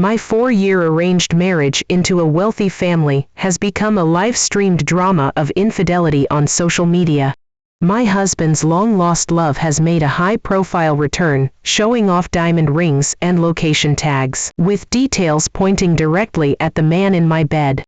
My 4-year arranged marriage into a wealthy family has become a live-streamed drama of infidelity on social media. My husband's long-lost love has made a high-profile return, showing off diamond rings and location tags, with details pointing directly at the man in my bed.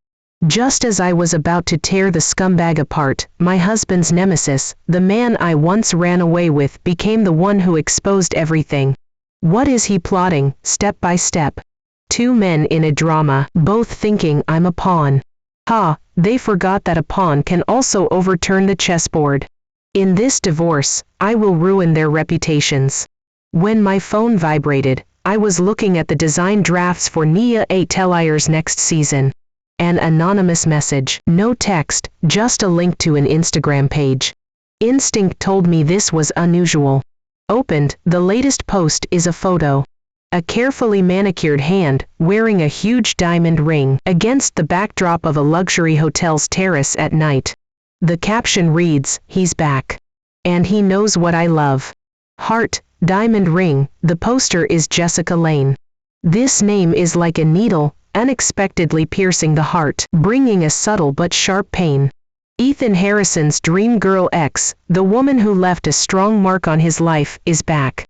Just as I was about to tear the scumbag apart, my husband's nemesis, the man I once ran away with, became the one who exposed everything. What is he plotting, step by step? 2 men in a drama, both thinking I'm a pawn. Ha, they forgot that a pawn can also overturn the chessboard. In this divorce, I will ruin their reputations. When my phone vibrated, I was looking at the design drafts for Nia Atelier's next season. An anonymous message, no text, just a link to an Instagram page. Instinct told me this was unusual. Opened, the latest post is a photo. A carefully manicured hand, wearing a huge diamond ring, against the backdrop of a luxury hotel's terrace at night. The caption reads, "He's back. And he knows what I love." Heart, diamond ring, the poster is Jessica Lange. This name is like a needle, unexpectedly piercing the heart, bringing a subtle but sharp pain. Ethan Harrison's dream girl ex, the woman who left a strong mark on his life, is back.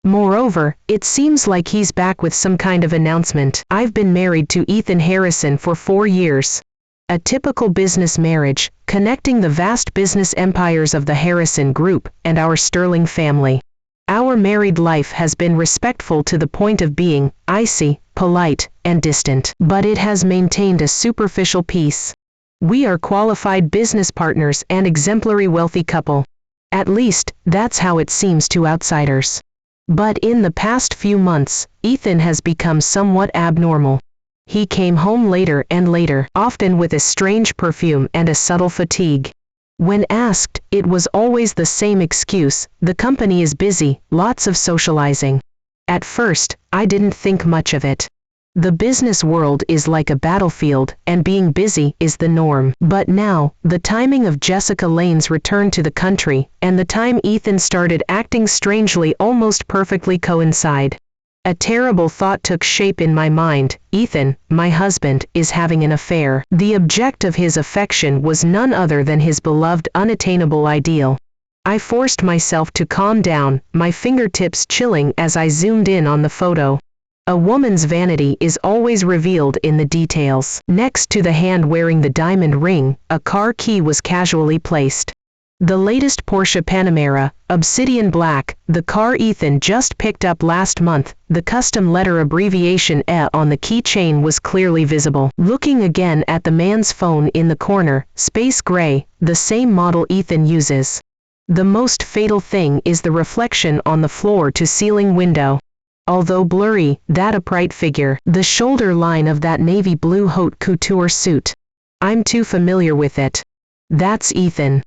Moreover, it seems like he's back with some kind of announcement. I've been married to Ethan Harrison for 4 years. A typical business marriage, connecting the vast business empires of the Harrison Group and our sterling family. Our married life has been respectful to the point of being icy, polite, and distant, but it has maintained a superficial peace. We are qualified business partners and exemplary wealthy couple. At least, that's how it seems to outsiders. But in the past few months, Ethan has become somewhat abnormal. He came home later and later, often with a strange perfume and a subtle fatigue. When asked, it was always the same excuse: the company is busy, lots of socializing. At first, I didn't think much of it. The business world is like a battlefield, and being busy is the norm. But now, the timing of Jessica Lange's return to the country, and the time Ethan started acting strangely almost perfectly coincide. A terrible thought took shape in my mind: Ethan, my husband, is having an affair. The object of his affection was none other than his beloved unattainable ideal. I forced myself to calm down, my fingertips chilling as I zoomed in on the photo. A woman's vanity is always revealed in the details. Next to the hand wearing the diamond ring, a car key was casually placed. The latest Porsche Panamera, obsidian black, the car Ethan just picked up last month. The custom letter abbreviation E on the keychain was clearly visible. Looking again at the man's phone in the corner, space gray, the same model Ethan uses. The most fatal thing is the reflection on the floor-to-ceiling window. Although blurry, that upright figure, the shoulder line of that navy blue haute couture suit. I'm too familiar with it. That's Ethan.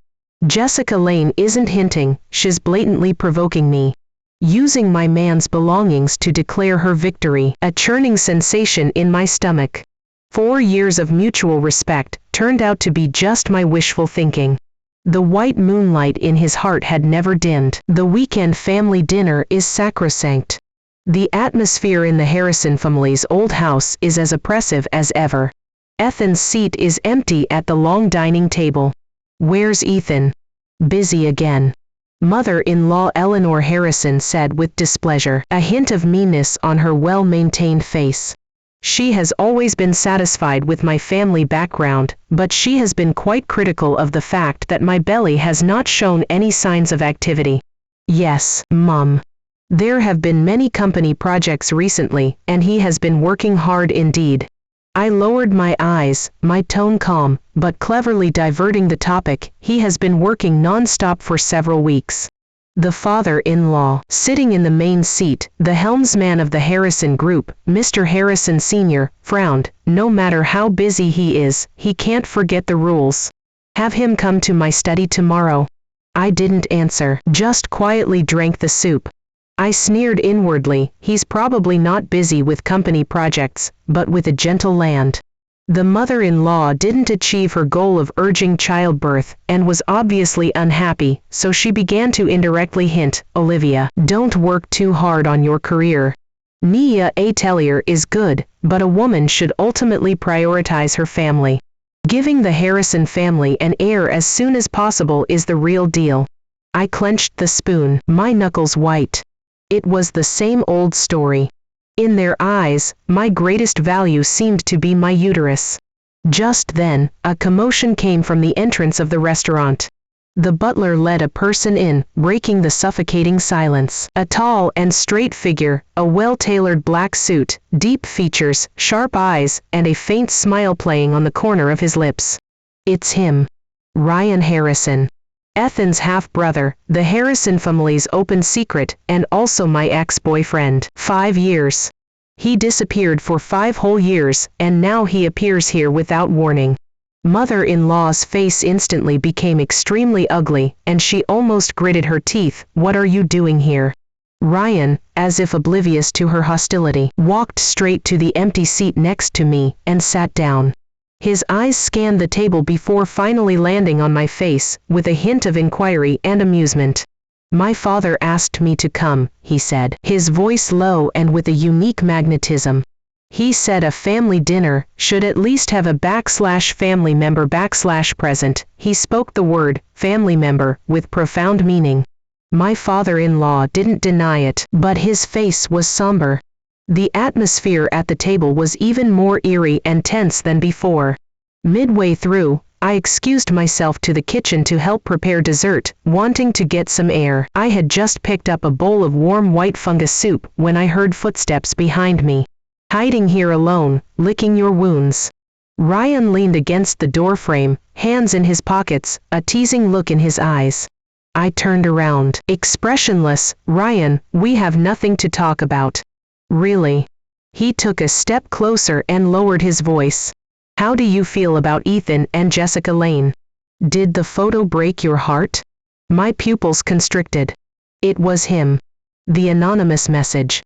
Jessica Lange isn't hinting, she's blatantly provoking me. Using my man's belongings to declare her victory, a churning sensation in my stomach. 4 years of mutual respect turned out to be just my wishful thinking. The white moonlight in his heart had never dimmed. The weekend family dinner is sacrosanct. The atmosphere in the Harrison family's old house is as oppressive as ever. Ethan's seat is empty at the long dining table. Where's Ethan? Busy again. Mother-in-law Eleanor Harrison said with displeasure, a hint of meanness on her well-maintained face. She has always been satisfied with my family background, but she has been quite critical of the fact that my belly has not shown any signs of activity. Yes, Mum. There have been many company projects recently, and he has been working hard indeed. I lowered my eyes, my tone calm, but cleverly diverting the topic. He has been working non-stop for several weeks. The father-in-law, sitting in the main seat, the helmsman of the Harrison Group, Mr. Harrison Sr., frowned. No matter how busy he is, he can't forget the rules. Have him come to my study tomorrow. I didn't answer, just quietly drank the soup. I sneered inwardly, he's probably not busy with company projects, but with a gentle land. The mother-in-law didn't achieve her goal of urging childbirth, and was obviously unhappy, so she began to indirectly hint, Olivia, don't work too hard on your career. Nia Atelier is good, but a woman should ultimately prioritize her family. Giving the Harrison family an heir as soon as possible is the real deal. I clenched the spoon, my knuckles white. It was the same old story. In their eyes, my greatest value seemed to be my uterus. Just then, a commotion came from the entrance of the restaurant. The butler led a person in, breaking the suffocating silence. A tall and straight figure, a well-tailored black suit, deep features, sharp eyes, and a faint smile playing on the corner of his lips. It's him. Ryan Harrison. Ethan's half-brother, the Harrison family's open secret, and also my ex-boyfriend. 5 years. He disappeared for 5 whole years, and now he appears here without warning. Mother-in-law's face instantly became extremely ugly, and she almost gritted her teeth. What are you doing here? Ryan, as if oblivious to her hostility, walked straight to the empty seat next to me, and sat down. His eyes scanned the table before finally landing on my face, with a hint of inquiry and amusement. My father asked me to come, he said, his voice low and with a unique magnetism. He said a family dinner should at least have a /family member /present. He spoke the word, family member, with profound meaning. My father-in-law didn't deny it, but his face was somber. The atmosphere at the table was even more eerie and tense than before. Midway through, I excused myself to the kitchen to help prepare dessert, wanting to get some air. I had just picked up a bowl of warm white fungus soup when I heard footsteps behind me. Hiding here alone, licking your wounds. Ryan leaned against the doorframe, hands in his pockets, a teasing look in his eyes. I turned around. Expressionless. Ryan, we have nothing to talk about. Really? He took a step closer and lowered his voice. How do you feel about Ethan and Jessica Lane? Did the photo break your heart? My pupils constricted. It was him. The anonymous message.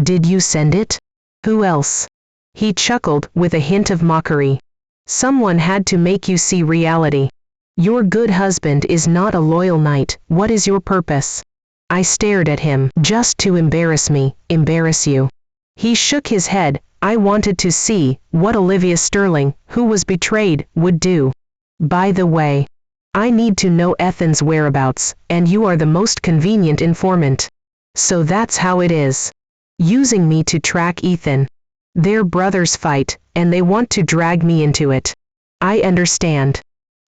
Did you send it? Who else? He chuckled, with a hint of mockery. Someone had to make you see reality. Your good husband is not a loyal knight. What is your purpose? I stared at him. Just to embarrass me, embarrass you. He shook his head. I wanted to see what Olivia Sterling, who was betrayed, would do. By the way, I need to know Ethan's whereabouts, and you are the most convenient informant. So that's how it is. Using me to track Ethan. Their brothers fight, and they want to drag me into it. I understand.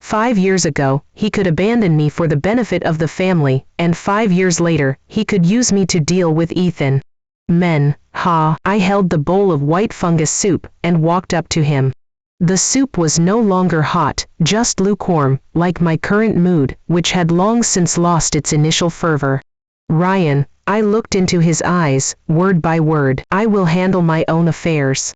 5 years ago, he could abandon me for the benefit of the family, and 5 years later, he could use me to deal with Ethan. Men, ha! I held the bowl of white fungus soup, and walked up to him. The soup was no longer hot, just lukewarm, like my current mood, which had long since lost its initial fervor. Ryan, I looked into his eyes, word by word. I will handle my own affairs.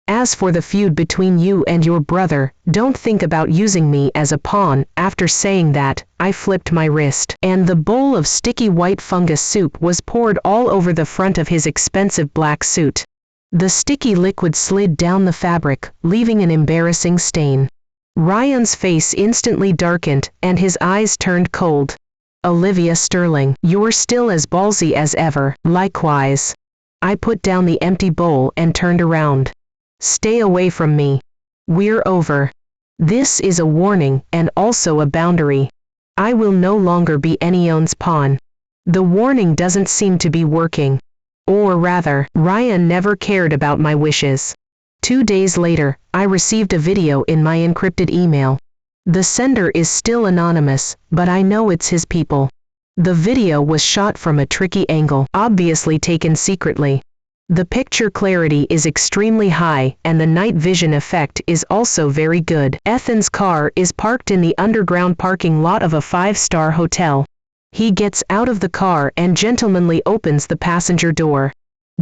As for the feud between you and your brother, don't think about using me as a pawn. After saying that, I flipped my wrist, and the bowl of sticky white fungus soup was poured all over the front of his expensive black suit. The sticky liquid slid down the fabric, leaving an embarrassing stain. Ryan's face instantly darkened, and his eyes turned cold. Olivia Sterling, you're still as ballsy as ever. Likewise. I put down the empty bowl and turned around. Stay away from me. We're over. This is a warning, and also a boundary. I will no longer be anyone's pawn. The warning doesn't seem to be working. Or rather, Ryan never cared about my wishes. 2 days later, I received a video in my encrypted email. The sender is still anonymous, but I know it's his people. The video was shot from a tricky angle, obviously taken secretly. The picture clarity is extremely high, and the night vision effect is also very good. Ethan's car is parked in the underground parking lot of a 5-star hotel. He gets out of the car and gentlemanly opens the passenger door.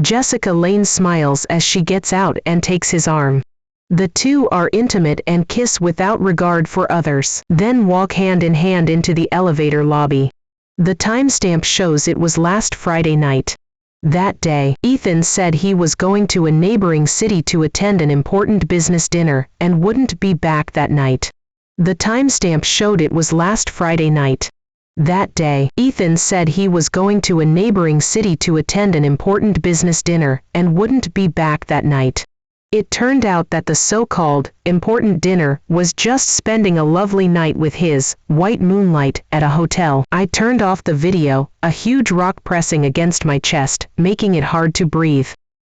Jessica Lane smiles as she gets out and takes his arm. The two are intimate and kiss without regard for others, then walk hand in hand into the elevator lobby. The timestamp shows it was last Friday night. That day, Ethan said he was going to a neighboring city to attend an important business dinner, and wouldn't be back that night. The timestamp showed it was last Friday night. That day, Ethan said he was going to a neighboring city to attend an important business dinner, and wouldn't be back that night. It turned out that the so-called important dinner was just spending a lovely night with his white moonlight at a hotel. I turned off the video, a huge rock pressing against my chest, making it hard to breathe.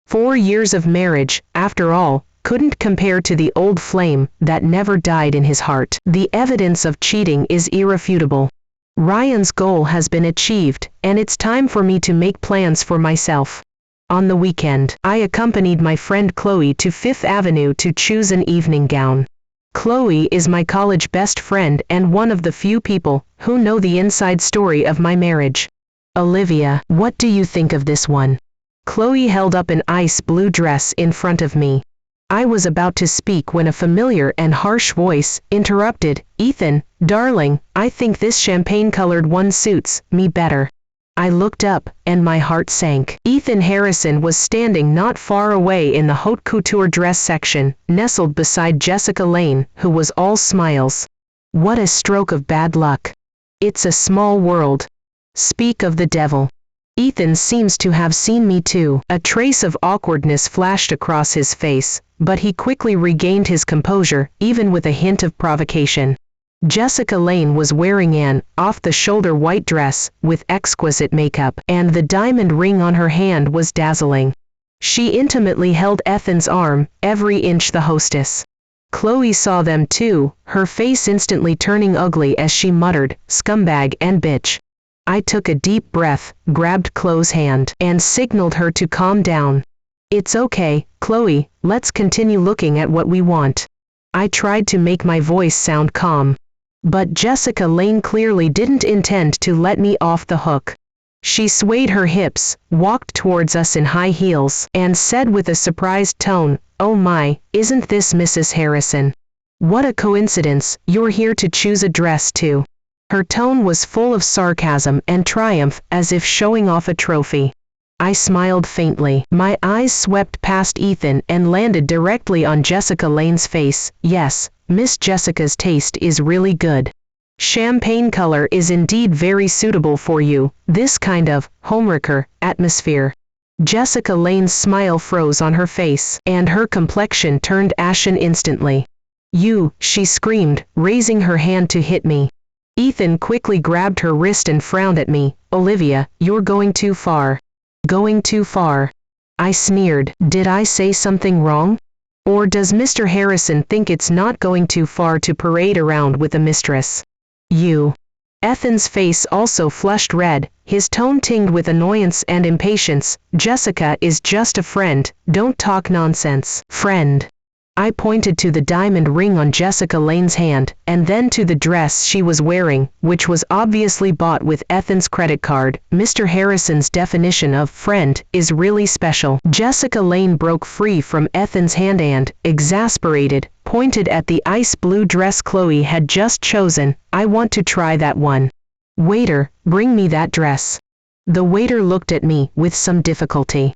4 years of marriage, after all, couldn't compare to the old flame that never died in his heart. The evidence of cheating is irrefutable. Ryan's goal has been achieved, and it's time for me to make plans for myself. On the weekend, I accompanied my friend Chloe to Fifth Avenue to choose an evening gown. Chloe is my college best friend and one of the few people who know the inside story of my marriage. Olivia, what do you think of this one? Chloe held up an ice blue dress in front of me. I was about to speak when a familiar and harsh voice interrupted. Ethan, darling, I think this champagne-colored one suits me better. I looked up, and my heart sank. Ethan Harrison was standing not far away in the haute couture dress section, nestled beside Jessica Lange, who was all smiles. What a stroke of bad luck. It's a small world. Speak of the devil. Ethan seems to have seen me too. A trace of awkwardness flashed across his face, but he quickly regained his composure, even with a hint of provocation. Jessica Lange was wearing an off-the-shoulder white dress with exquisite makeup, and the diamond ring on her hand was dazzling. She intimately held Ethan's arm, every inch the hostess. Chloe saw them too, her face instantly turning ugly as she muttered, "Scumbag and bitch." I took a deep breath, grabbed Chloe's hand, and signaled her to calm down. "It's okay, Chloe, let's continue looking at what we want." I tried to make my voice sound calm. But Jessica Lange clearly didn't intend to let me off the hook. She swayed her hips, walked towards us in high heels, and said with a surprised tone, "Oh my, isn't this Mrs. Harrison? What a coincidence, you're here to choose a dress too." Her tone was full of sarcasm and triumph, as if showing off a trophy. I smiled faintly. My eyes swept past Ethan and landed directly on Jessica Lange's face. "Yes, Miss Jessica's taste is really good. Champagne color is indeed very suitable for you, this kind of homewrecker atmosphere." Jessica Lange's smile froze on her face, and her complexion turned ashen instantly. "You," she screamed, raising her hand to hit me. Ethan quickly grabbed her wrist and frowned at me. "Olivia, you're going too far." "Going too far?" I sneered. Did I say something wrong? Or does Mr. Harrison think it's not going too far to parade around with a mistress? "You." Ethan's face also flushed red, his tone tinged with annoyance and impatience. "Jessica is just a friend, don't talk nonsense." "Friend." I pointed to the diamond ring on Jessica Lange's hand, and then to the dress she was wearing, which was obviously bought with Ethan's credit card. "Mr. Harrison's definition of friend is really special." Jessica Lange broke free from Ethan's hand and, exasperated, pointed at the ice blue dress Chloe had just chosen. "I want to try that one. Waiter, bring me that dress." The waiter looked at me with some difficulty.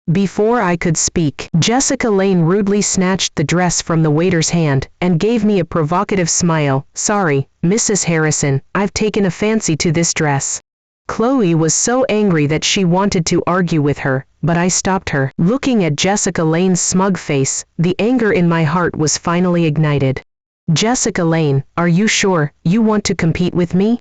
Before I could speak, Jessica Lange rudely snatched the dress from the waiter's hand, and gave me a provocative smile. "Sorry, Mrs. Harrison, I've taken a fancy to this dress." Chloe was so angry that she wanted to argue with her, but I stopped her. Looking at Jessica Lange's smug face, the anger in my heart was finally ignited. "Jessica Lange, are you sure you want to compete with me?"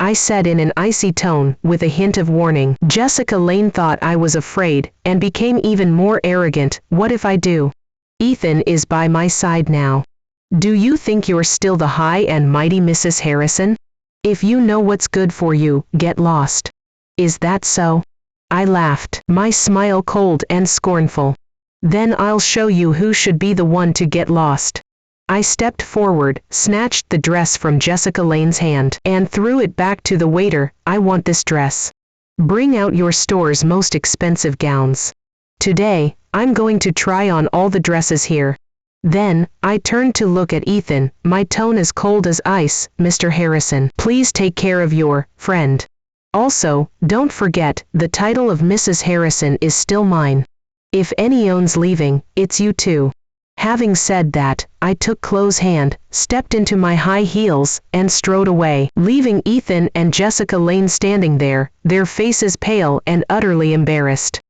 I said in an icy tone, with a hint of warning. Jessica Lange thought I was afraid, and became even more arrogant. "What if I do? Ethan is by my side now. Do you think you're still the high and mighty Mrs. Harrison? If you know what's good for you, get lost." "Is that so?" I laughed, my smile cold and scornful. "Then I'll show you who should be the one to get lost." I stepped forward, snatched the dress from Jessica Lange's hand, and threw it back to the waiter. "I want this dress. Bring out your store's most expensive gowns. Today, I'm going to try on all the dresses here." Then, I turned to look at Ethan, my tone as cold as ice. "Mr. Harrison, please take care of your friend. Also, don't forget, the title of Mrs. Harrison is still mine. If anyone's leaving, it's you too." Having said that, I took Chloe's hand, stepped into my high heels, and strode away, leaving Ethan and Jessica Lange standing there, their faces pale and utterly embarrassed.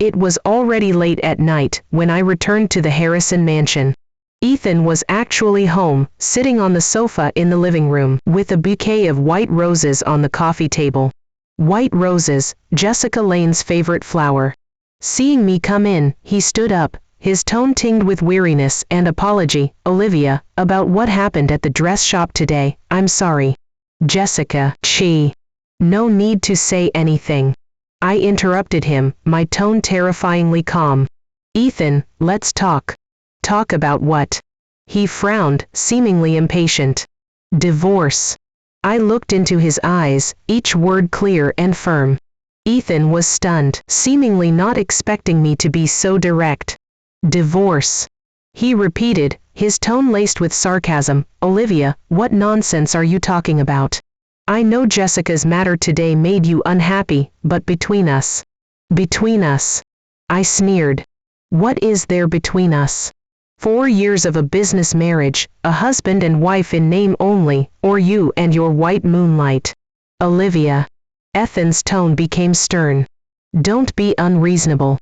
It was already late at night when I returned to the Harrison mansion. Ethan was actually home, sitting on the sofa in the living room, with a bouquet of white roses on the coffee table. White roses, Jessica Lane's favorite flower. Seeing me come in, he stood up, his tone tinged with weariness and apology. "Olivia, about what happened at the dress shop today, I'm sorry." "Jessica, no need to say anything." I interrupted him, my tone terrifyingly calm. "Ethan, let's talk." "Talk about what?" He frowned, seemingly impatient. "Divorce." I looked into his eyes, each word clear and firm. Ethan was stunned, seemingly not expecting me to be so direct. "Divorce," he repeated, his tone laced with sarcasm. "Olivia, what nonsense are you talking about? I know Jessica's matter today made you unhappy, but between us." "Between us?" I sneered. "What is there between us? 4 years of a business marriage, a husband and wife in name only, or you and your white moonlight." "Olivia." Ethan's tone became stern. "Don't be unreasonable.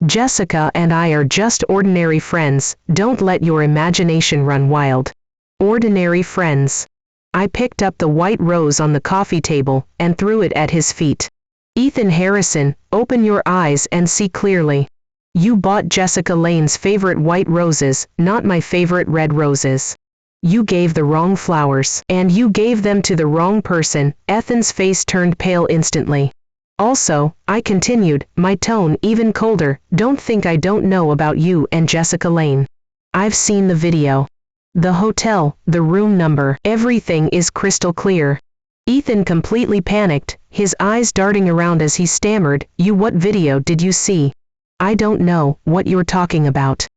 Jessica and I are just ordinary friends, don't let your imagination run wild." "Ordinary friends." I picked up the white rose on the coffee table and threw it at his feet. "Ethan Harrison, open your eyes and see clearly. You bought Jessica Lane's favorite white roses, not my favorite red roses. You gave the wrong flowers, and you gave them to the wrong person." Ethan's face turned pale instantly. "Also," I continued, my tone even colder, "don't think I don't know about you and Jessica Lane. I've seen the video. The hotel, the room number, everything is crystal clear." Ethan completely panicked, his eyes darting around as he stammered, "What video did you see?" "I don't know what you're talking about."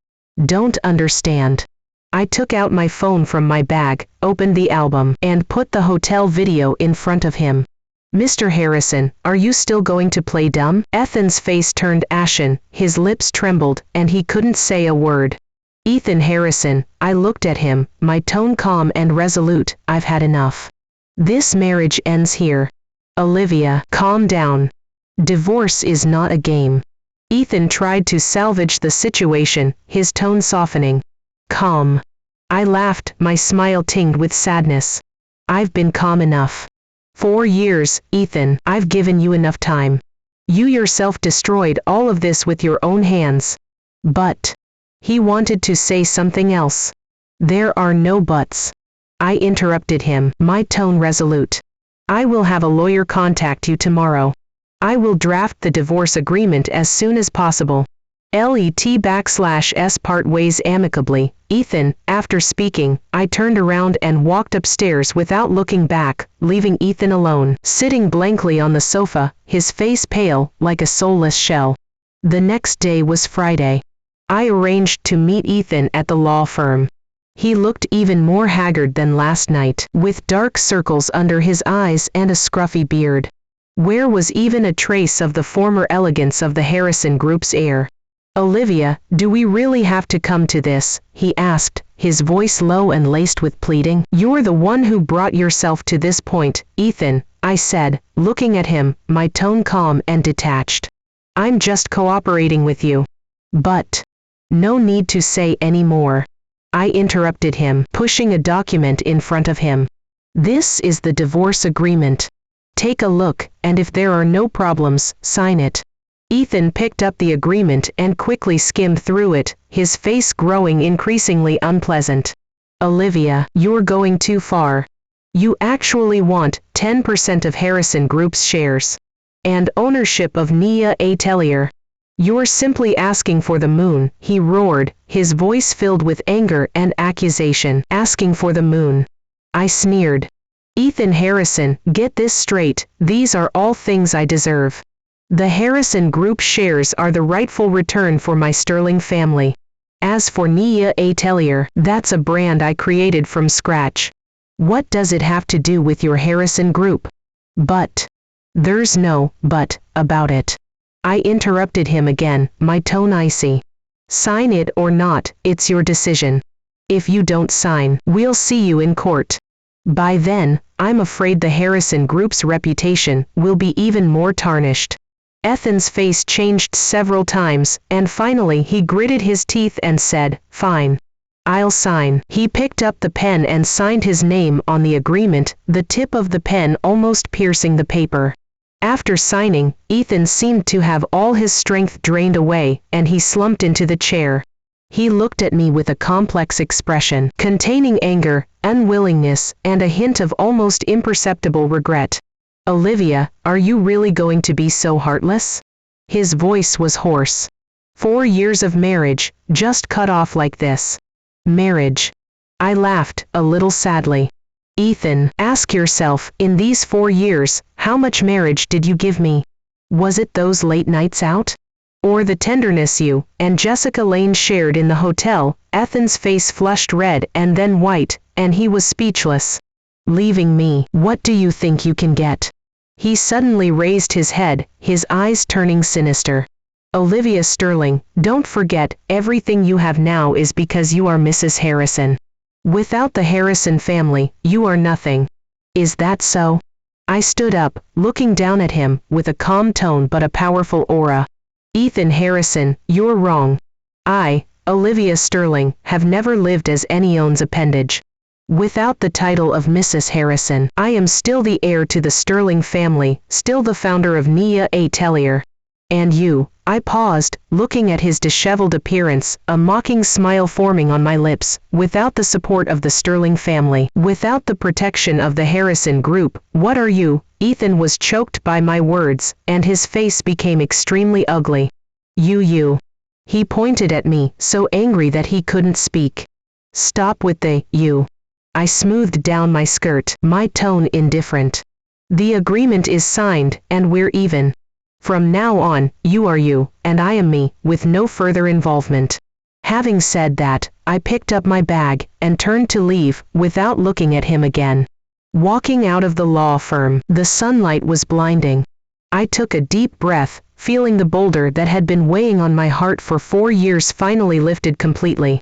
"Don't understand." I took out my phone from my bag, opened the album, and put the hotel video in front of him. "Mr. Harrison, are you still going to play dumb?" Ethan's face turned ashen, his lips trembled, and he couldn't say a word. "Ethan Harrison," I looked at him, my tone calm and resolute, "I've had enough. This marriage ends here." "Olivia, calm down. Divorce is not a game." Ethan tried to salvage the situation, his tone softening. "Calm." I laughed, my smile tinged with sadness. "I've been calm enough. 4 years, Ethan, I've given you enough time. You yourself destroyed all of this with your own hands." "But..." He wanted to say something else. "There are no buts." I interrupted him, my tone resolute. "I will have a lawyer contact you tomorrow. I will draft the divorce agreement as soon as possible. Let/s part ways amicably." "Ethan," after speaking, I turned around and walked upstairs without looking back, leaving Ethan alone, sitting blankly on the sofa, his face pale, like a soulless shell. The next day was Friday. I arranged to meet Ethan at the law firm. He looked even more haggard than last night, with dark circles under his eyes and a scruffy beard. Where was even a trace of the former elegance of the Harrison Group's air? "Olivia, do we really have to come to this?" he asked, his voice low and laced with pleading. "You're the one who brought yourself to this point, Ethan," I said, looking at him, my tone calm and detached. "I'm just cooperating with you." "But..." "No need to say any more." I interrupted him, pushing a document in front of him. "This is the divorce agreement. Take a look, and if there are no problems, sign it." Ethan picked up the agreement and quickly skimmed through it, his face growing increasingly unpleasant. "Olivia, you're going too far. You actually want 10% of Harrison Group's shares. And ownership of Nia Atelier. You're simply asking for the moon," he roared, his voice filled with anger and accusation. "Asking for the moon." I sneered. "Ethan Harrison, get this straight, these are all things I deserve. The Harrison Group shares are the rightful return for my sterling family. As for Nia Atelier, that's a brand I created from scratch. What does it have to do with your Harrison Group?" "But..." "There's no but about it." I interrupted him again, my tone icy. "Sign it or not, it's your decision. If you don't sign, we'll see you in court. By then, I'm afraid the Harrison Group's reputation will be even more tarnished." Ethan's face changed several times, and finally he gritted his teeth and said, "Fine. I'll sign." He picked up the pen and signed his name on the agreement, the tip of the pen almost piercing the paper. After signing, Ethan seemed to have all his strength drained away, and he slumped into the chair. He looked at me with a complex expression, containing anger, unwillingness, and a hint of almost imperceptible regret. "Olivia, are you really going to be so heartless?" His voice was hoarse. 4 years of marriage, just cut off like this. Marriage. I laughed, a little sadly. "Ethan, ask yourself, in these 4 years, how much marriage did you give me? Was it those late nights out? Or the tenderness you and Jessica Lane shared in the hotel?" Ethan's face flushed red and then white, and he was speechless. "Leaving me, what do you think you can get?" He suddenly raised his head, his eyes turning sinister. "Olivia Sterling, don't forget, everything you have now is because you are Mrs. Harrison. Without the Harrison family, you are nothing. Is that so?" I stood up, looking down at him, with a calm tone but a powerful aura. "Ethan Harrison, you're wrong. I, Olivia Sterling, have never lived as anyone's appendage. Without the title of Mrs. Harrison, I am still the heir to the Sterling family, still the founder of Nia Atelier. And you." I paused, looking at his disheveled appearance, a mocking smile forming on my lips. "Without the support of the Sterling family, without the protection of the Harrison Group, what are you?" Ethan was choked by my words, and his face became extremely ugly. You. He pointed at me, so angry that he couldn't speak. "Stop with the you." I smoothed down my skirt, my tone indifferent. "The agreement is signed, and we're even. From now on, you are you, and I am me, with no further involvement." Having said that, I picked up my bag, and turned to leave, without looking at him again. Walking out of the law firm, the sunlight was blinding. I took a deep breath, feeling the boulder that had been weighing on my heart for 4 years finally lifted completely.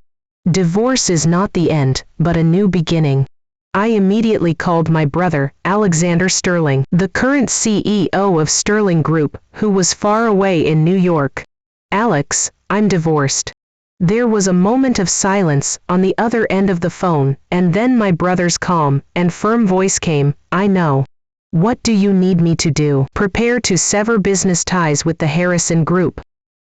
Divorce is not the end, but a new beginning. I immediately called my brother, Alexander Sterling, the current CEO of Sterling Group, who was far away in New York. "Alex, I'm divorced." There was a moment of silence on the other end of the phone, and then my brother's calm and firm voice came, "I know. What do you need me to do?" "Prepare to sever business ties with the Harrison Group.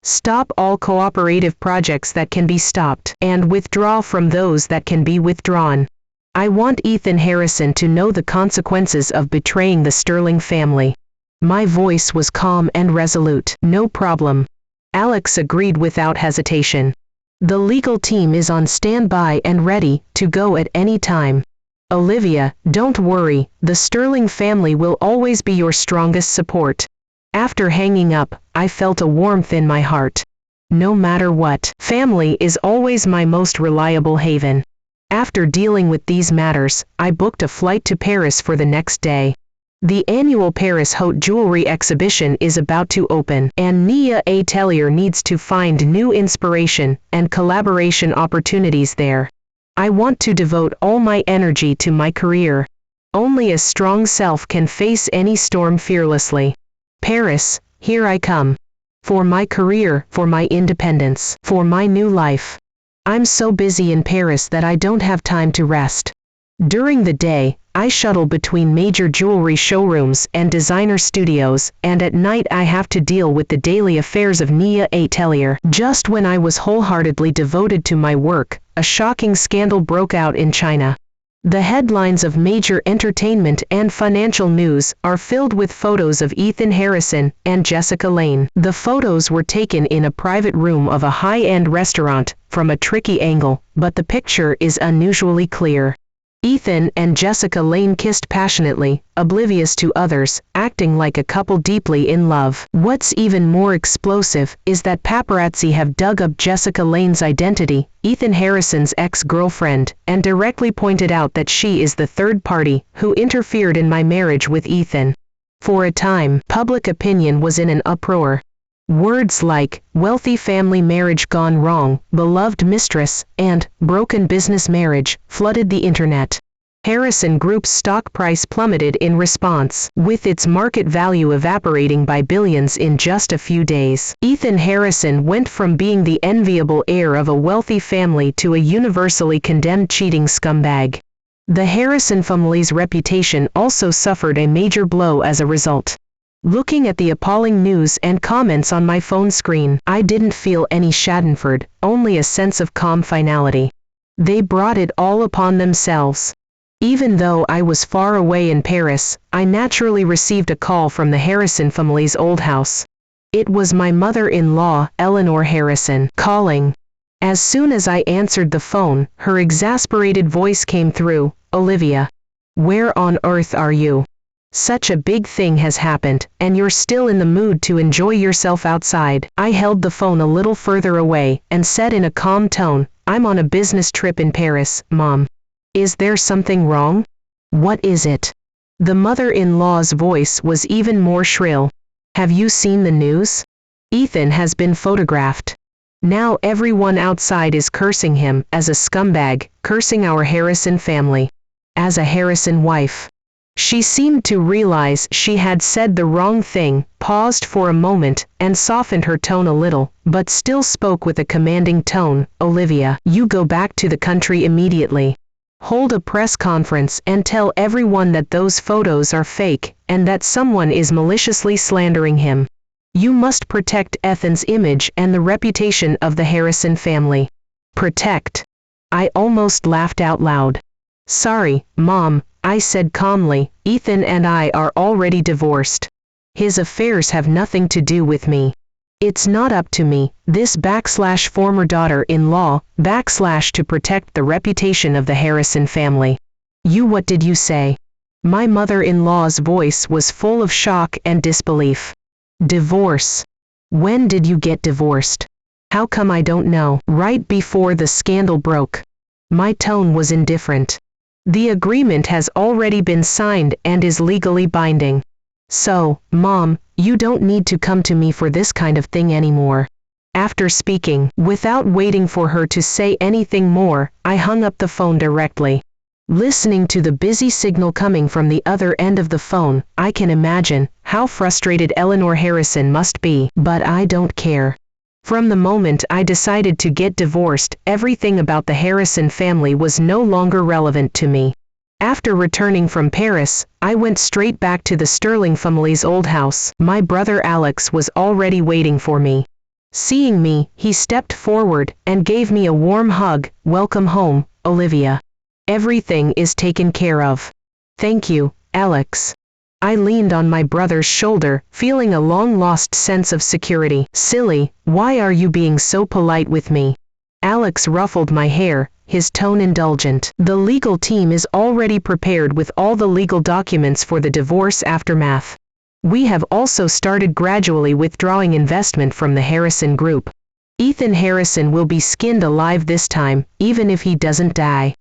Stop all cooperative projects that can be stopped, and withdraw from those that can be withdrawn. I want Ethan Harrison to know the consequences of betraying the Sterling family." My voice was calm and resolute. "No problem." Alex agreed without hesitation. "The legal team is on standby and ready to go at any time. Olivia, don't worry, the Sterling family will always be your strongest support." After hanging up, I felt a warmth in my heart. No matter what, family is always my most reliable haven. After dealing with these matters, I booked a flight to Paris for the next day. The annual Paris Haute Jewelry exhibition is about to open, and Nia Atelier needs to find new inspiration and collaboration opportunities there. I want to devote all my energy to my career. Only a strong self can face any storm fearlessly. Paris, here I come. For my career, for my independence, for my new life. I'm so busy in Paris that I don't have time to rest. During the day, I shuttle between major jewelry showrooms and designer studios, and at night I have to deal with the daily affairs of Nia Atelier. Just when I was wholeheartedly devoted to my work, a shocking scandal broke out in China. The headlines of major entertainment and financial news are filled with photos of Ethan Harrison and Jessica Lane. The photos were taken in a private room of a high-end restaurant, from a tricky angle, but the picture is unusually clear. Ethan and Jessica Lane kissed passionately, oblivious to others, acting like a couple deeply in love. What's even more explosive is that paparazzi have dug up Jessica Lane's identity, Ethan Harrison's ex-girlfriend, and directly pointed out that she is the third party who interfered in my marriage with Ethan. For a time, public opinion was in an uproar. Words like, wealthy family marriage gone wrong, beloved mistress, and broken business marriage, flooded the internet. Harrison Group's stock price plummeted in response, with its market value evaporating by billions in just a few days. Ethan Harrison went from being the enviable heir of a wealthy family to a universally condemned cheating scumbag. The Harrison family's reputation also suffered a major blow as a result. Looking at the appalling news and comments on my phone screen, I didn't feel any schadenfreude, only a sense of calm finality. They brought it all upon themselves. Even though I was far away in Paris, I naturally received a call from the Harrison family's old house. It was my mother-in-law, Eleanor Harrison, calling. As soon as I answered the phone, her exasperated voice came through, "Olivia, where on earth are you? Such a big thing has happened, and you're still in the mood to enjoy yourself outside." I held the phone a little further away, and said in a calm tone, "I'm on a business trip in Paris, Mom. Is there something wrong?" "What is it?" The mother-in-law's voice was even more shrill. "Have you seen the news? Ethan has been photographed. Now everyone outside is cursing him as a scumbag, cursing our Harrison family. As a Harrison wife." She seemed to realize she had said the wrong thing, paused for a moment, and softened her tone a little, but still spoke with a commanding tone. "Olivia, you go back to the country immediately. Hold a press conference and tell everyone that those photos are fake, and that someone is maliciously slandering him. You must protect Ethan's image and the reputation of the Harrison family." "Protect?" I almost laughed out loud. "Sorry, Mom," I said calmly, "Ethan and I are already divorced. His affairs have nothing to do with me. It's not up to me, this / former daughter-in-law, / to protect the reputation of the Harrison family." What did you say?" My mother-in-law's voice was full of shock and disbelief. "Divorce? When did you get divorced? How come I don't know?" "Right before the scandal broke." My tone was indifferent. "The agreement has already been signed and is legally binding. So, Mom, you don't need to come to me for this kind of thing anymore." After speaking, without waiting for her to say anything more, I hung up the phone directly. Listening to the busy signal coming from the other end of the phone, I can imagine how frustrated Eleanor Harrison must be, but I don't care. From the moment I decided to get divorced, everything about the Harrison family was no longer relevant to me. After returning from Paris, I went straight back to the Sterling family's old house. My brother Alex was already waiting for me. Seeing me, he stepped forward and gave me a warm hug. "Welcome home, Olivia. Everything is taken care of." "Thank you, Alex." I leaned on my brother's shoulder, feeling a long-lost sense of security. "Silly, why are you being so polite with me?" Alex ruffled my hair, his tone indulgent. "The legal team is already prepared with all the legal documents for the divorce aftermath. We have also started gradually withdrawing investment from the Harrison Group. Ethan Harrison will be skinned alive this time, even if he doesn't die."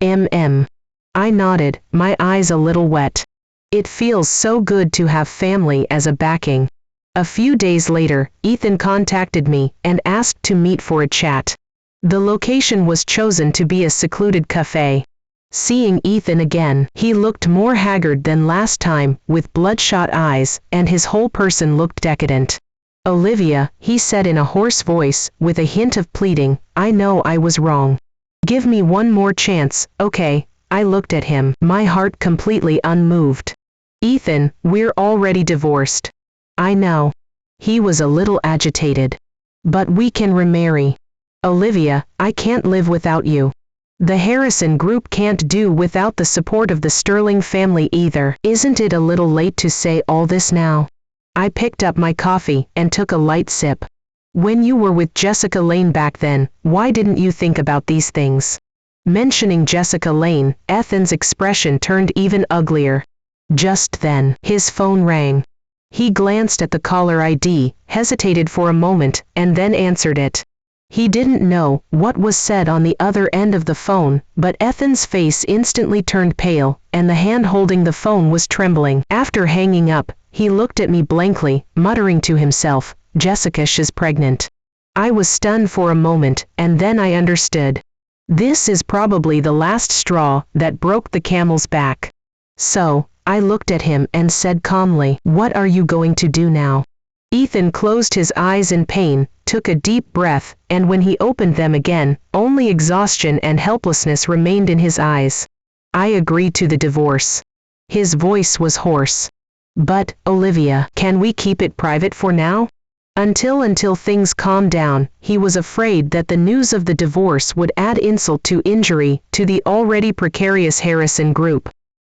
I nodded, my eyes a little wet. It feels so good to have family as a backing. A few days later, Ethan contacted me and asked to meet for a chat. The location was chosen to be a secluded cafe. Seeing Ethan again, he looked more haggard than last time, with bloodshot eyes, and his whole person looked decadent. "Olivia," he said in a hoarse voice, with a hint of pleading, "I know I was wrong. Give me one more chance, okay?" I looked at him, my heart completely unmoved. "Ethan, we're already divorced." "I know." He was a little agitated. "But we can remarry." "Olivia, I can't live without you. The Harrison Group can't do without the support of the Sterling family either." "Isn't it a little late to say all this now?" I picked up my coffee and took a light sip. "When you were with Jessica Lane back then, why didn't you think about these things?" Mentioning Jessica Lane, Ethan's expression turned even uglier. Just then, his phone rang. He glanced at the caller ID, hesitated for a moment, and then answered it. He didn't know what was said on the other end of the phone, but Ethan's face instantly turned pale, and the hand holding the phone was trembling. After hanging up, he looked at me blankly, muttering to himself, "Jessica, she's pregnant." I was stunned for a moment, and then I understood. This is probably the last straw that broke the camel's back. So, I looked at him and said calmly, "What are you going to do now?" Ethan closed his eyes in pain, took a deep breath, and when he opened them again, only exhaustion and helplessness remained in his eyes. "I agree to the divorce." His voice was hoarse. "But, Olivia, can we keep it private for now?" Until things calm down, he was afraid that the news of the divorce would add insult to injury to the already precarious Harrison group.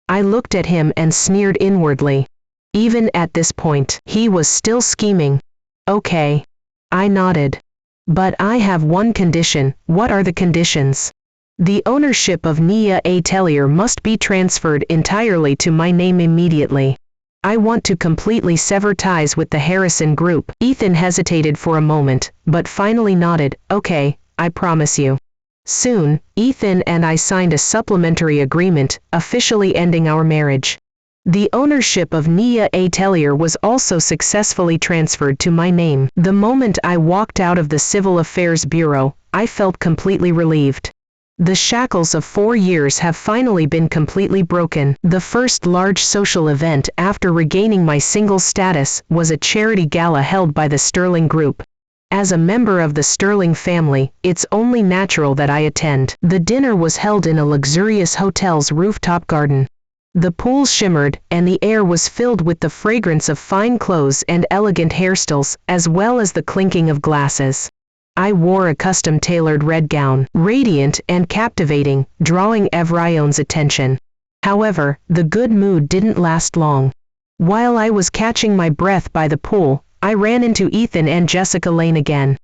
I looked at him and sneered inwardly. Even at this point, he was still scheming. "Okay." I nodded. "But I have one condition." "What are the conditions?" "The ownership of Nia Atelier must be transferred entirely to my name immediately. I want to completely sever ties with the Harrison group." Ethan hesitated for a moment, but finally nodded. "Okay, I promise you." Soon, Ethan and I signed a supplementary agreement, officially ending our marriage. The ownership of Nia Atelier was also successfully transferred to my name. The moment I walked out of the Civil Affairs Bureau, I felt completely relieved. The shackles of 4 years have finally been completely broken. The first large social event after regaining my single status was a charity gala held by the Sterling Group. As a member of the Sterling family, it's only natural that I attend. The dinner was held in a luxurious hotel's rooftop garden. The pool shimmered, and the air was filled with the fragrance of fine clothes and elegant hairstyles, as well as the clinking of glasses. I wore a custom-tailored red gown, radiant and captivating, drawing everyone's attention. However, the good mood didn't last long. While I was catching my breath by the pool, I ran into Ethan and Jessica Lane again.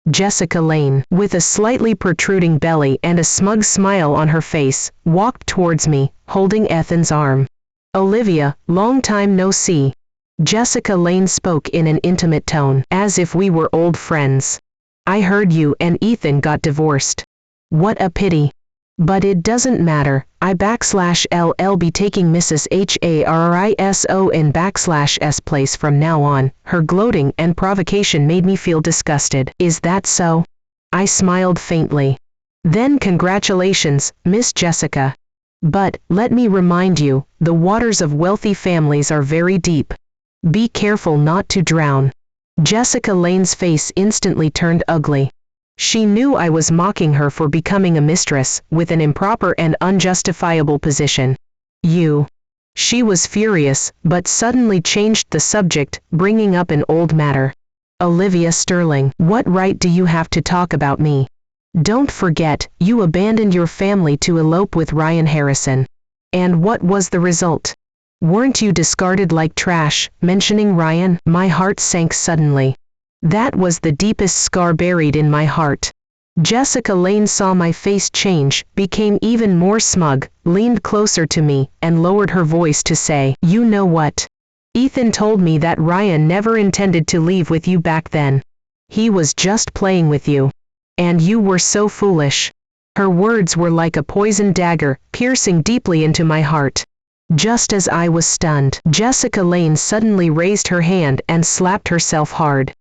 Jessica Lane, with a slightly protruding belly and a smug smile on her face, walked towards me, holding Ethan's arm. "Olivia, long time no see." Jessica Lane spoke in an intimate tone, as if we were old friends. "I heard you and Ethan got divorced." "What a pity. But it doesn't matter. I'll be taking Mrs. Harrison/S place from now on." Her gloating and provocation made me feel disgusted. "Is that so?" I smiled faintly. "Then congratulations, Miss Jessica. But, let me remind you, the waters of wealthy families are very deep. Be careful not to drown." Jessica Lane's face instantly turned ugly. She knew I was mocking her for becoming a mistress, with an improper and unjustifiable position. "You." She was furious, but suddenly changed the subject, bringing up an old matter. "Olivia Sterling, what right do you have to talk about me? Don't forget, you abandoned your family to elope with Ryan Harrison. And what was the result? Weren't you discarded like trash?" Mentioning Ryan, my heart sank suddenly. That was the deepest scar buried in my heart. Jessica Lane saw my face change, became even more smug, leaned closer to me, and lowered her voice to say, "You know what? Ethan told me that Ryan never intended to leave with you back then. He was just playing with you. And you were so foolish." Her words were like a poisoned dagger, piercing deeply into my heart. Just as I was stunned, Jessica Lane suddenly raised her hand and slapped herself hard.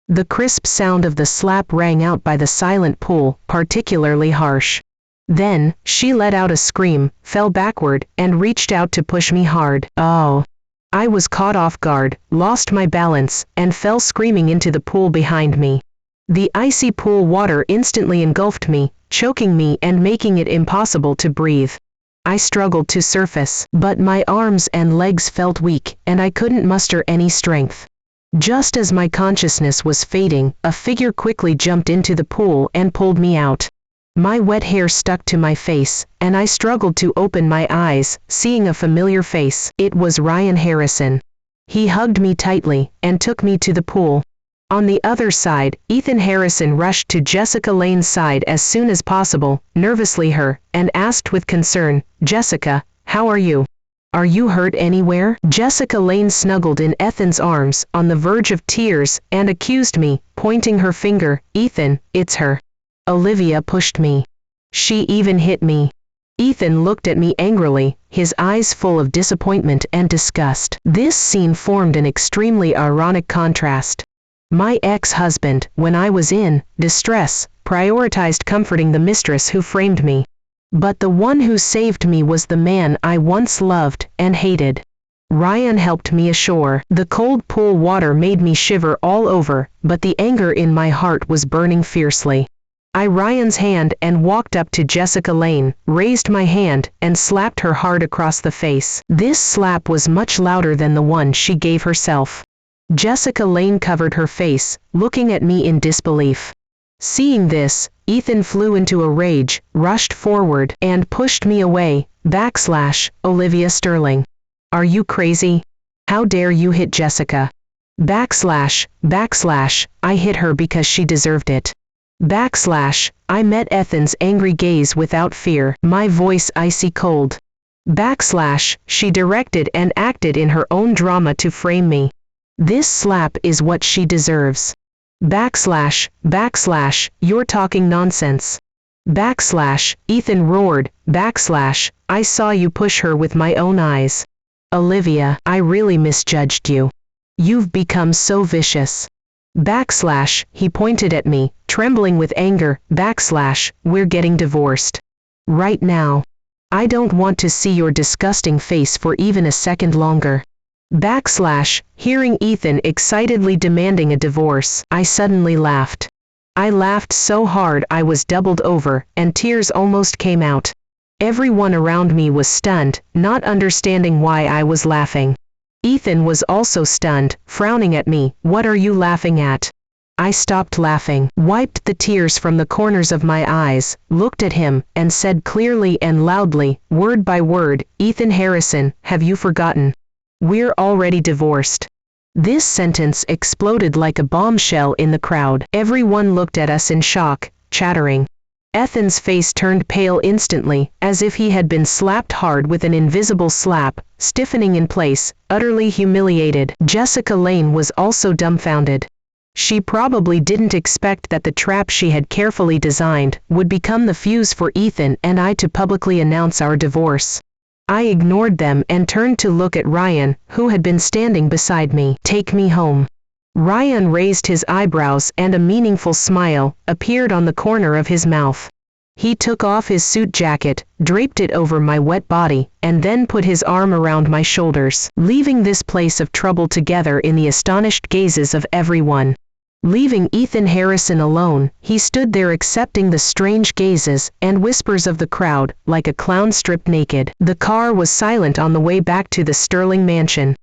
The crisp sound of the slap rang out by the silent pool, particularly harsh. Then, she let out a scream, fell backward, and reached out to push me hard. Oh! I was caught off guard, lost my balance, and fell screaming into the pool behind me. The icy pool water instantly engulfed me, choking me and making it impossible to breathe. I struggled to surface, but my arms and legs felt weak, and I couldn't muster any strength. Just as my consciousness was fading, a figure quickly jumped into the pool and pulled me out. My wet hair stuck to my face, and I struggled to open my eyes, seeing a familiar face. It was Ryan Harrison. He hugged me tightly, and took me to the pool. On the other side, Ethan Harrison rushed to Jessica Lane's side as soon as possible, nervously her, and asked with concern, "Jessica, how are you? Are you hurt anywhere?" Jessica Lane snuggled in Ethan's arms, on the verge of tears, and accused me, pointing her finger, "Ethan, it's her. Olivia pushed me. She even hit me." Ethan looked at me angrily, his eyes full of disappointment and disgust. This scene formed an extremely ironic contrast. My ex-husband, when I was in distress, prioritized comforting the mistress who framed me. But the one who saved me was the man I once loved and hated. Ryan helped me ashore. The cold pool water made me shiver all over, but the anger in my heart was burning fiercely. I Ryan's hand and walked up to Jessica Lane, raised my hand, and slapped her hard across the face. This slap was much louder than the one she gave herself. Jessica Lane covered her face, looking at me in disbelief. Seeing this, Ethan flew into a rage, rushed forward, and pushed me away. Olivia Sterling. Are you crazy? How dare you hit Jessica? I hit her because she deserved it. I met Ethan's angry gaze without fear, my voice icy cold. She directed and acted in her own drama to frame me. This slap is what she deserves. You're talking nonsense. Ethan roared. I saw you push her with my own eyes. Olivia, I really misjudged you. You've become so vicious. He pointed at me, trembling with anger. We're getting divorced. Right now. I don't want to see your disgusting face for even a second longer. Hearing Ethan excitedly demanding a divorce, I suddenly laughed. I laughed so hard I was doubled over, and tears almost came out. Everyone around me was stunned, not understanding why I was laughing. Ethan was also stunned, frowning at me. What are you laughing at? I stopped laughing, wiped the tears from the corners of my eyes, looked at him, and said clearly and loudly, word by word, Ethan Harrison, have you forgotten? We're already divorced. This sentence exploded like a bombshell in the crowd. Everyone looked at us in shock, chattering. Ethan's face turned pale instantly, as if he had been slapped hard with an invisible slap, stiffening in place, utterly humiliated. Jessica Lane was also dumbfounded. She probably didn't expect that the trap she had carefully designed would become the fuse for Ethan and I to publicly announce our divorce. I ignored them and turned to look at Ryan, who had been standing beside me. Take me home. Ryan raised his eyebrows and a meaningful smile appeared on the corner of his mouth. He took off his suit jacket, draped it over my wet body, and then put his arm around my shoulders, leaving this place of trouble together in the astonished gazes of everyone. Leaving Ethan Harrison alone, he stood there accepting the strange gazes and whispers of the crowd, like a clown stripped naked. The car was silent on the way back to the Sterling mansion.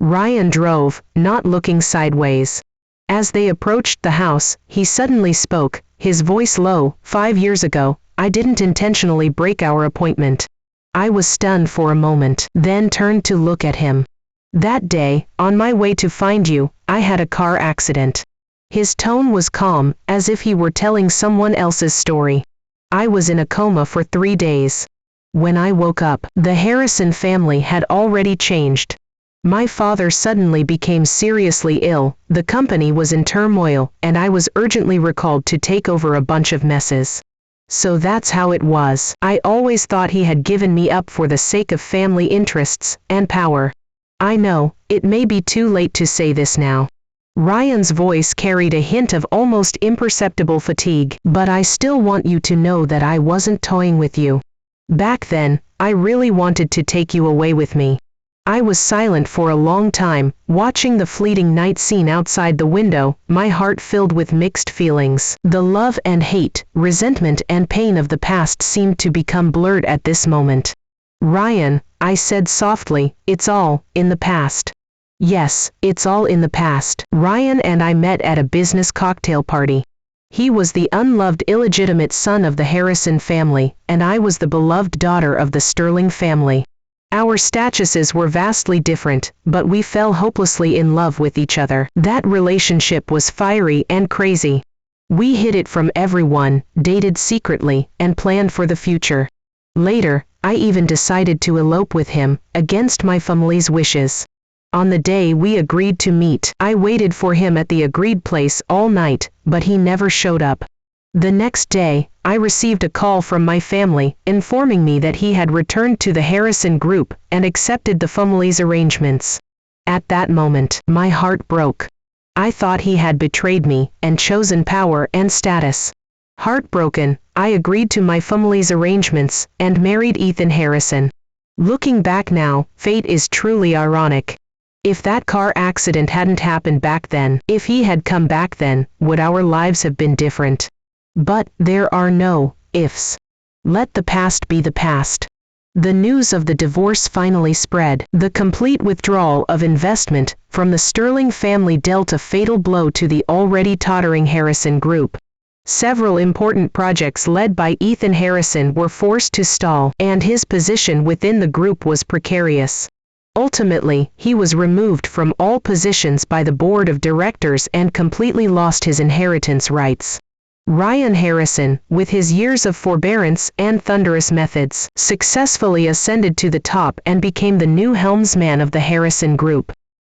Ryan drove, not looking sideways. As they approached the house, he suddenly spoke, his voice low. 5 years ago, I didn't intentionally break our appointment. I was stunned for a moment, then turned to look at him. That day, on my way to find you, I had a car accident. His tone was calm, as if he were telling someone else's story. I was in a coma for 3 days. When I woke up, the Harrison family had already changed. My father suddenly became seriously ill, the company was in turmoil, and I was urgently recalled to take over a bunch of messes. So that's how it was. I always thought he had given me up for the sake of family interests and power. I know, it may be too late to say this now. Ryan's voice carried a hint of almost imperceptible fatigue. But I still want you to know that I wasn't toying with you. Back then, I really wanted to take you away with me. I was silent for a long time, watching the fleeting night scene outside the window, my heart filled with mixed feelings. The love and hate, resentment and pain of the past seemed to become blurred at this moment. Ryan, I said softly, it's all in the past. Yes, it's all in the past. Ryan and I met at a business cocktail party. He was the unloved illegitimate son of the Harrison family, and I was the beloved daughter of the Sterling family. Our statuses were vastly different, but we fell hopelessly in love with each other. That relationship was fiery and crazy. We hid it from everyone, dated secretly, and planned for the future. Later, I even decided to elope with him, against my family's wishes. On the day we agreed to meet, I waited for him at the agreed place all night, but he never showed up. The next day, I received a call from my family, informing me that he had returned to the Harrison group and accepted the family's arrangements. At that moment, my heart broke. I thought he had betrayed me and chosen power and status. Heartbroken, I agreed to my family's arrangements and married Ethan Harrison. Looking back now, fate is truly ironic. If that car accident hadn't happened back then, if he had come back then, would our lives have been different? But there are no ifs. Let the past be the past. The news of the divorce finally spread. The complete withdrawal of investment from the Sterling family dealt a fatal blow to the already tottering Harrison Group. Several important projects led by Ethan Harrison were forced to stall, and his position within the group was precarious. Ultimately, he was removed from all positions by the board of directors and completely lost his inheritance rights. Ryan Harrison, with his years of forbearance and thunderous methods, successfully ascended to the top and became the new helmsman of the Harrison Group.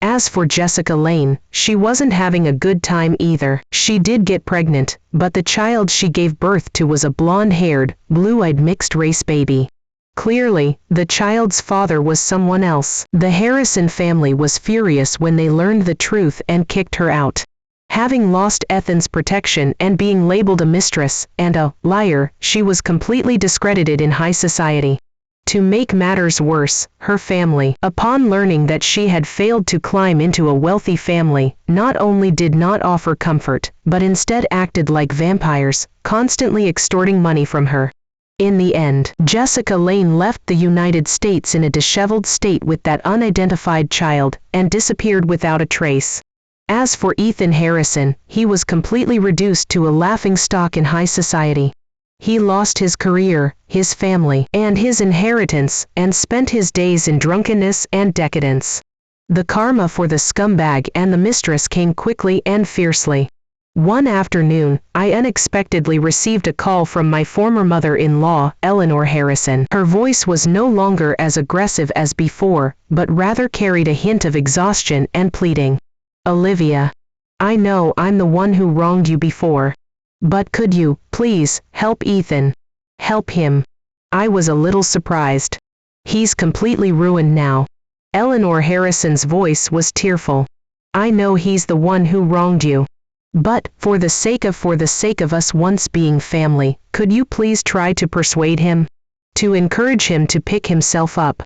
As for Jessica Lange, she wasn't having a good time either. She did get pregnant, but the child she gave birth to was a blonde-haired, blue-eyed mixed-race baby. Clearly, the child's father was someone else. The Harrison family was furious when they learned the truth and kicked her out. Having lost Ethan's protection and being labeled a mistress and a liar, she was completely discredited in high society. To make matters worse, her family, upon learning that she had failed to climb into a wealthy family, not only did not offer comfort, but instead acted like vampires, constantly extorting money from her. In the end, Jessica Lange left the United States in a disheveled state with that unidentified child, and disappeared without a trace. As for Ethan Harrison, he was completely reduced to a laughingstock in high society. He lost his career, his family, and his inheritance, and spent his days in drunkenness and decadence. The karma for the scumbag and the mistress came quickly and fiercely. One afternoon, I unexpectedly received a call from my former mother-in-law, Eleanor Harrison. Her voice was no longer as aggressive as before, but rather carried a hint of exhaustion and pleading. "Olivia, I know I'm the one who wronged you before. But could you, please, help Ethan? Help him." I was a little surprised. "He's completely ruined now." Eleanor Harrison's voice was tearful. "I know he's the one who wronged you. But, for the sake of us once being family, could you please try to persuade him? To encourage him to pick himself up?"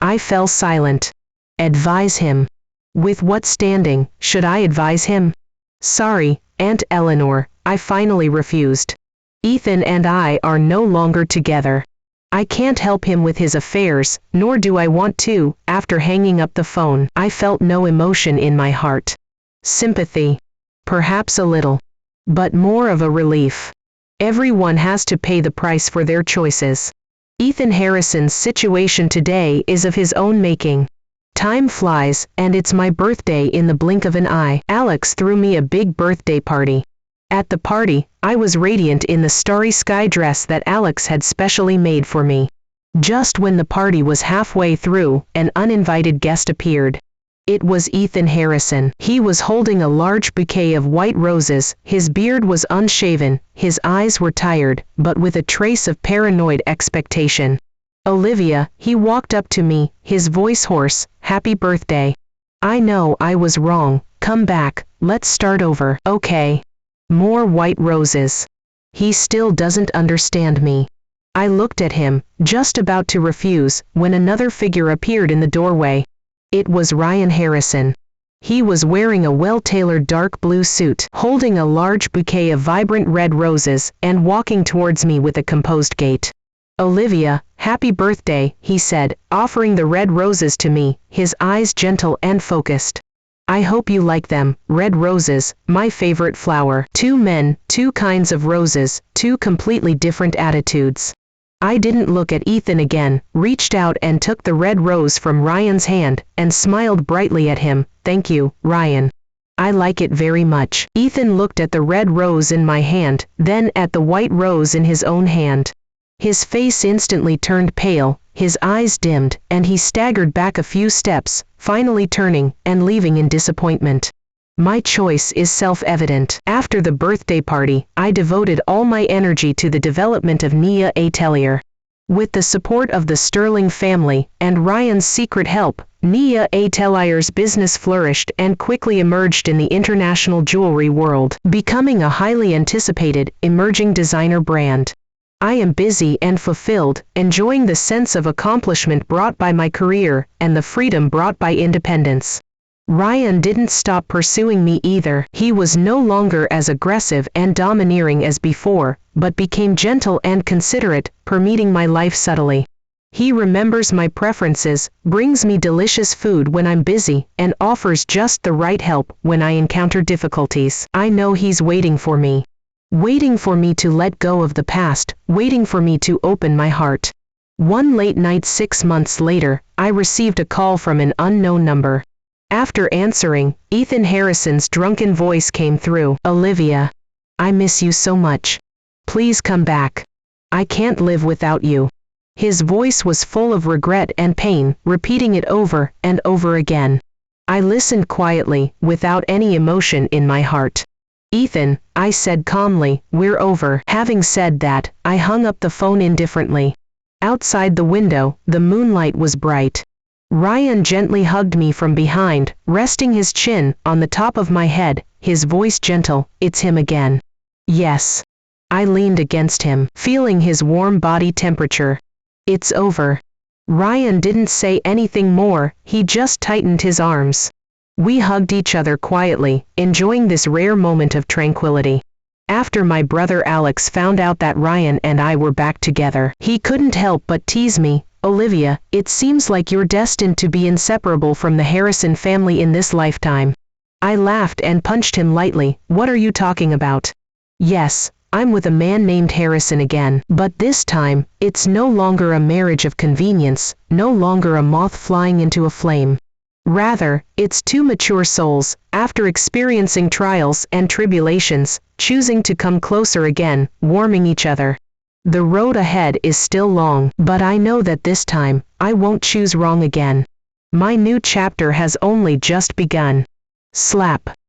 I fell silent. "Advise him? With what standing should I advise him?" "Sorry, Aunt Eleanor, I finally refused. Ethan and I are no longer together. I can't help him with his affairs, nor do I want to." After hanging up the phone, I felt no emotion in my heart. Sympathy. Perhaps a little. But more of a relief. Everyone has to pay the price for their choices. Ethan Harrison's situation today is of his own making. Time flies, and it's my birthday in the blink of an eye. Alex threw me a big birthday party. At the party, I was radiant in the starry sky dress that Alex had specially made for me. Just when the party was halfway through, an uninvited guest appeared. It was Ethan Harrison. He was holding a large bouquet of white roses, his beard was unshaven, his eyes were tired, but with a trace of paranoid expectation. "Olivia," he walked up to me, his voice hoarse, "happy birthday. I know I was wrong, come back, let's start over, okay?" More white roses. He still doesn't understand me. I looked at him, just about to refuse, when another figure appeared in the doorway. It was Ryan Harrison. He was wearing a well-tailored dark blue suit, holding a large bouquet of vibrant red roses, and walking towards me with a composed gait. "Olivia, happy birthday," he said, offering the red roses to me, his eyes gentle and focused. "I hope you like them. Red roses, my favorite flower." Two men, two kinds of roses, two completely different attitudes. I didn't look at Ethan again, reached out and took the red rose from Ryan's hand, and smiled brightly at him. "Thank you, Ryan. I like it very much." Ethan looked at the red rose in my hand, then at the white rose in his own hand. His face instantly turned pale, his eyes dimmed, and he staggered back a few steps, finally turning and leaving in disappointment. My choice is self-evident. After the birthday party, I devoted all my energy to the development of Nia Atelier. With the support of the Sterling family and Ryan's secret help, Nia Atelier's business flourished and quickly emerged in the international jewelry world, becoming a highly anticipated, emerging designer brand. I am busy and fulfilled, enjoying the sense of accomplishment brought by my career and the freedom brought by independence. Ryan didn't stop pursuing me either. He was no longer as aggressive and domineering as before, but became gentle and considerate, permeating my life subtly. He remembers my preferences, brings me delicious food when I'm busy, and offers just the right help when I encounter difficulties. I know he's waiting for me. Waiting for me to let go of the past, waiting for me to open my heart. One late night 6 months later, I received a call from an unknown number. After answering, Ethan Harrison's drunken voice came through. "Olivia, I miss you so much. Please come back. I can't live without you." His voice was full of regret and pain, repeating it over and over again. I listened quietly, without any emotion in my heart. "Ethan," I said calmly, "we're over." Having said that, I hung up the phone indifferently. Outside the window, the moonlight was bright. Ryan gently hugged me from behind, resting his chin on the top of my head, his voice gentle. "It's him again." "Yes." I leaned against him, feeling his warm body temperature. "It's over." Ryan didn't say anything more, he just tightened his arms. We hugged each other quietly, enjoying this rare moment of tranquility. After my brother Alex found out that Ryan and I were back together, he couldn't help but tease me. "Olivia, it seems like you're destined to be inseparable from the Harrison family in this lifetime." I laughed and punched him lightly. "What are you talking about?" "Yes, I'm with a man named Harrison again, but this time, it's no longer a marriage of convenience, no longer a moth flying into a flame. Rather, it's two mature souls, after experiencing trials and tribulations, choosing to come closer again, warming each other. The road ahead is still long, but I know that this time, I won't choose wrong again. My new chapter has only just begun." Slap.